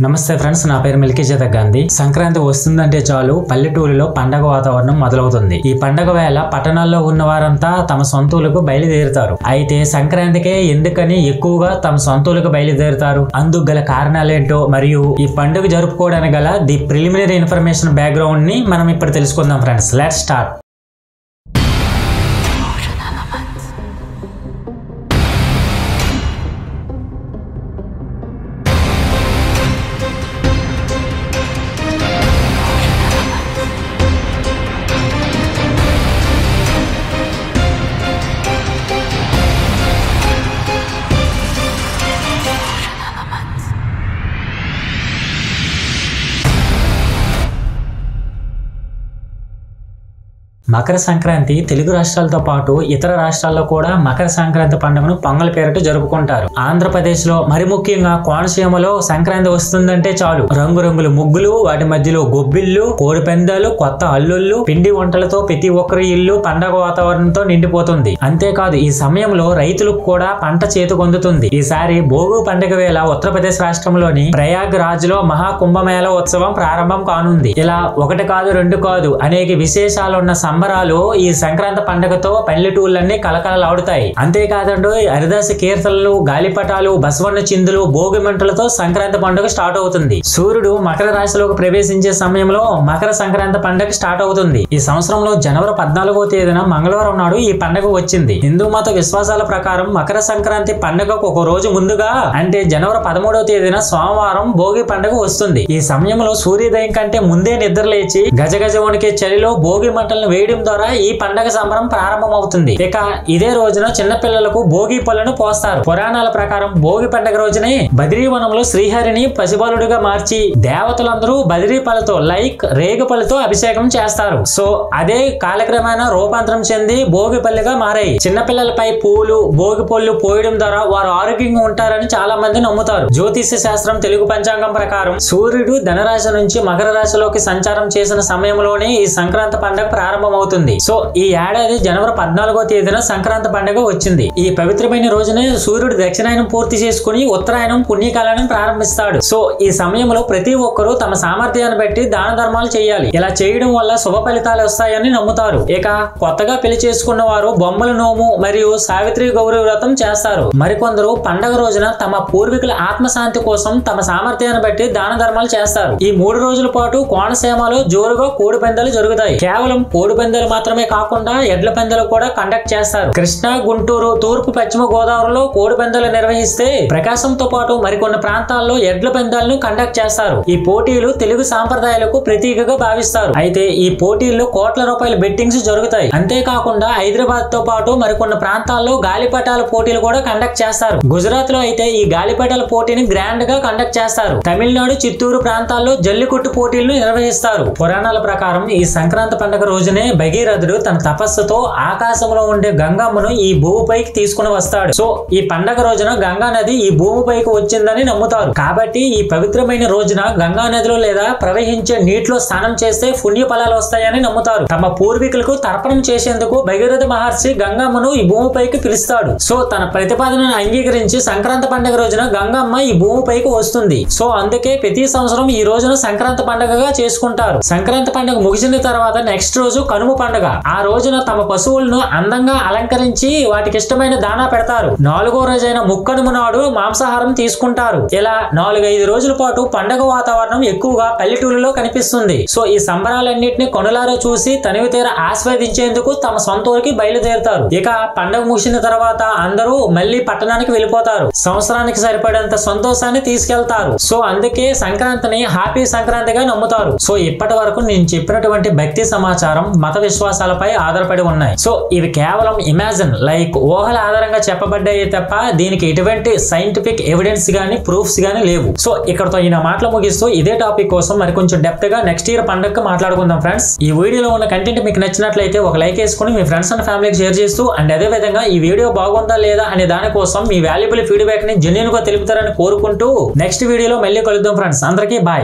నమస్తే ఫ్రెండ్స్, నా పేరు మిల్కీజేత గాంధీ. సంక్రాంతి వస్తుందంటే చాలు పల్లెటూరులో పండగ వాతావరణం మొదలవుతుంది. ఈ పండగ వేళ పట్టణాల్లో ఉన్న వారంతా తమ సొంతూలకు బయలుదేరుతారు. అయితే సంక్రాంతికే ఎందుకని ఎక్కువగా తమ సొంతూలకు బయలుదేరుతారు, అందుకు గల కారణాలేంటో మరియు ఈ పండుగ జరుపుకోవడానికి గల ది ప్రిలిమినరీ ఇన్ఫర్మేషన్ బ్యాక్గ్రౌండ్ ని మనం ఇప్పుడు తెలుసుకుందాం friends. Let's start. Makar Sankranti Telugu రాష్ట్రాలతో పాటు ఇతర రాష్ట్రాల్లో కూడా మకర సంక్రాంతి పండుగను పొంగల్ పేరిట జరుపుకుంటారు. ఆంధ్రప్రదేశ్ లో మరి ముఖ్యంగా కోనసీమలో సంక్రాంతి వస్తుందంటే చాలు రంగురంగుల ముగ్గులు, వాటి మధ్యలో గొబ్బిళ్ళు, కోడి పందాలు, కొత్త అల్లుళ్ళు, పిండి వంటలతో ప్రతి ఒక్కరి ఇల్లు పండగ వాతావరణంతో నిండిపోతుంది. అంతేకాదు ఈ సమయంలో రైతులకు కూడా పంట చేతికొందుతుంది. ఈసారి భోగి పండుగ వేళ ఉత్తరప్రదేశ్ రాష్ట్రంలోని ప్రయాగ్ రాజ్ లో మహాకుంభమేళ ఉత్సవం ప్రారంభం కానుంది. ఇలా ఒకటి కాదు రెండు కాదు అనేక విశేషాలున్న సంబరాలు ఈ సంక్రాంతి పండుగతో పల్లెటూళ్ళన్నీ కలకలలాడుతాయి. అంతేకాదండి హరిదాసి కీర్తనలు, గాలిపటాలు, బసవన్న చిందులు, భోగి మంటలతో సంక్రాంతి పండుగ స్టార్ట్ అవుతుంది. సూర్యుడు మకర రాశిలోకి ప్రవేశించే సమయంలో మకర సంక్రాంతి పండుగ స్టార్ట్ అవుతుంది. ఈ సంవత్సరంలో జనవరి 14వ తేదీన మంగళవారం నాడు ఈ పండుగ వచ్చింది. హిందూ మత విశ్వాసాల ప్రకారం మకర సంక్రాంతి పండుగకు ఒక రోజు ముందుగా అంటే జనవరి 13వ తేదీన సోమవారం భోగి పండుగ వస్తుంది. ఈ సమయంలో సూర్యోదయం కంటే ముందే నిద్రలేచి గజగజ వణికే చలిలో భోగి మంటలను వేయడం ద్వారా ఈ పండగ సంబరం ప్రారంభం అవుతుంది. ఇక ఇదే రోజున చిన్న పిల్లలకు భోగి పళ్ళను పోస్తారు. పురాణాల ప్రకారం భోగి పండగ రోజునే బద్రీవనంలో శ్రీహరిని పసిబాలుడిగా మార్చి దేవతలందరూ బద్రీ పళ్ళతో రేగు పళ్ళతో అభిషేకం చేస్తారు. సో అదే కాలక్రమేణా రూపాంతరం చెంది భోగి పళ్ళుగా మారాయి. చిన్నపిల్లలపై పూలు, భోగి పళ్ళు పోయడం ద్వారా వారు ఆరోగ్యంగా ఉంటారని చాలా మంది నమ్ముతారు. జ్యోతిష్య శాస్త్రం తెలుగు పంచాంగం ప్రకారం సూర్యుడు ధనరాశి నుంచి మకర రాశిలోకి సంచారం చేసిన సమయంలోనే ఈ సంక్రాంతి పండుగ ప్రారంభం అవుతుంది. సో ఈ ఏడాది జనవరి 14వ తేదీన సంక్రాంతి పండుగ వచ్చింది. ఈ పవిత్రమైన రోజునే సూర్యుడు దక్షిణాయనం పూర్తి చేసుకుని ఉత్తరాయణం పుణ్యకాలాన్ని ప్రారంభిస్తాడు. సో ఈ సమయంలో ప్రతి ఒక్కరూ తమ సామర్థ్యాన్ని బట్టి దాన ధర్మాలు చేయాలి. ఇలా చేయడం వల్ల శుభ ఫలితాలు వస్తాయని నమ్ముతారు. ఇక కొత్తగా పెళ్లి చేసుకున్న వారు బొమ్మల నోము మరియు సావిత్రి గౌరీ వ్రతం చేస్తారు. మరికొందరు పండుగ రోజున తమ పూర్వీకుల ఆత్మశాంతి కోసం తమ సామర్థ్యాన్ని బట్టి దాన ధర్మాలు చేస్తారు. ఈ 3 రోజుల పాటు కోనసీమలో జోరుగా కోడి పందాలు జరుగుతాయి. కేవలం కోడి పందాలు మాత్రమే కాకుండా ఎడ్ల పందాలు కూడా కండక్ట్ చేస్తారు. కృష్ణా, గుంటూరు, తూర్పు, పశ్చిమ గోదావరిలో కోడి పందాలు నిర్వహిస్తే ప్రకాశంతో పాటు మరికొన్ని ప్రాంతాల్లో ఎడ్ల పందాలను కండక్ట్ చేస్తారు. ఈ పోటీలు తెలుగు సాంప్రదాయాలకు ప్రతీకగా భావిస్తారు. అయితే ఈ పోటీల్లో కోట్ల రూపాయల బెట్టింగ్స్ జరుగుతాయి. అంతేకాకుండా హైదరాబాద్ తో పాటు మరికొన్ని ప్రాంతాల్లో గాలిపటాల పోటీలు కూడా కండక్ట్ చేస్తారు. గుజరాత్ లో అయితే ఈ గాలిపటాల పోటీని గ్రాండ్ గా కండక్ట్ చేస్తారు. తమిళనాడు, చిత్తూరు ప్రాంతాల్లో జల్లికొట్టు పోటీలను నిర్వహిస్తారు. పురాణాల ప్రకారం ఈ సంక్రాంతి పండుగ రోజునే భగీరథుడు తన తపస్సుతో ఆకాశంలో ఉండే గంగమ్మను ఈ భూమిపైకి తీసుకుని వస్తాడు. సో ఈ పండగ రోజున గంగా నది ఈ భూమిపైకి వచ్చిందని నమ్ముతారు. కాబట్టి ఈ పవిత్రమైన రోజున గంగా నదిలో లేదా ప్రవహించే నీటిలో స్నానం చేస్తే పుణ్య ఫలాలు వస్తాయని నమ్ముతారు. తమ పూర్వీకులకు తర్పణం చేసేందుకు భగీరథ మహర్షి గంగమ్మను ఈ భూమిపైకి పిలుస్తాడు. సో తన ప్రతిపాదనను అంగీకరించి సంక్రాంతి పండుగ రోజున గంగమ్మ ఈ భూమిపైకి వస్తుంది. సో అందుకే ప్రతి సంవత్సరం ఈ రోజున సంక్రాంతి పండుగగా చేసుకుంటారు. సంక్రాంతి పండుగ ముగిసిన తర్వాత నెక్స్ట్ రోజు కనుమ పండుగ. ఆ రోజున తమ పశువులను అందంగా అలంకరించి వాటికి ఇష్టమైన దానా పెడతారు. 4వ రోజైన ముక్కనుమ నాడు మాంసాహారం తీసుకుంటారు. ఇలా 4-5 రోజుల పాటు పండుగ వాతావరణం ఎక్కువగా పల్లెటూరులో కనిపిస్తుంది. సో ఈ సంబరాలన్నింటినీ కొనులారా చూసి తనివి తీర ఆస్వాదించేందుకు తమ సొంత ఊరికి బయలుదేరుతారు. ఇక పండుగ ముగిసిన తర్వాత అందరూ మళ్ళీ పట్టణానికి వెళ్ళిపోతారు. సంవత్సరానికి సరిపడేంత సంతోషాన్ని తీసుకెళ్తారు. సో అందుకే సంక్రాంతిని హ్యాపీ సంక్రాంతిగా నమ్ముతారు. సో ఇప్పటి వరకు నేను చెప్పినటువంటి భక్తి సమాచారం మత విశ్వాసాలపై ఆధారపడి ఉన్నాయి. సో ఇవి కేవలం ఇమాజిన్ ఊహల ఆధారంగా చెప్పబడ్డాయి తప్ప దీనికి ఎటువంటి సైంటిఫిక్ ఎవిడెన్స్ గానీ ప్రూఫ్స్ గానీ లేవు. సో ఇక్కడతో ఈ మాటలు ముగిస్తూ ఇదే టాపిక్ కోసం మరి కొంచెం డెప్త్ గా నెక్స్ట్ ఇయర్ పండుగ మాట్లాడుకుందాం ఫ్రెండ్స్. ఈ వీడియోలో ఉన్న కంటెంట్ మీకు నచ్చినట్లయితే ఒక లైక్ వేసుకుని మీ ఫ్రెండ్స్ అండ్ ఫ్యామిలీకి షేర్ చేస్తూ అండ్ అదే విధంగా ఈ వీడియో బాగుందా లేదా అనే దానికోసం మీ వాల్యుబుల్ ఫీడ్బ్యాక్ ని జెన్యూన్ గా తెలుపుతారని కోరుకుంటూ నెక్స్ట్ వీడియోలో మళ్ళీ కలుద్దాం ఫ్రెండ్స్. అందరికీ బాయ్.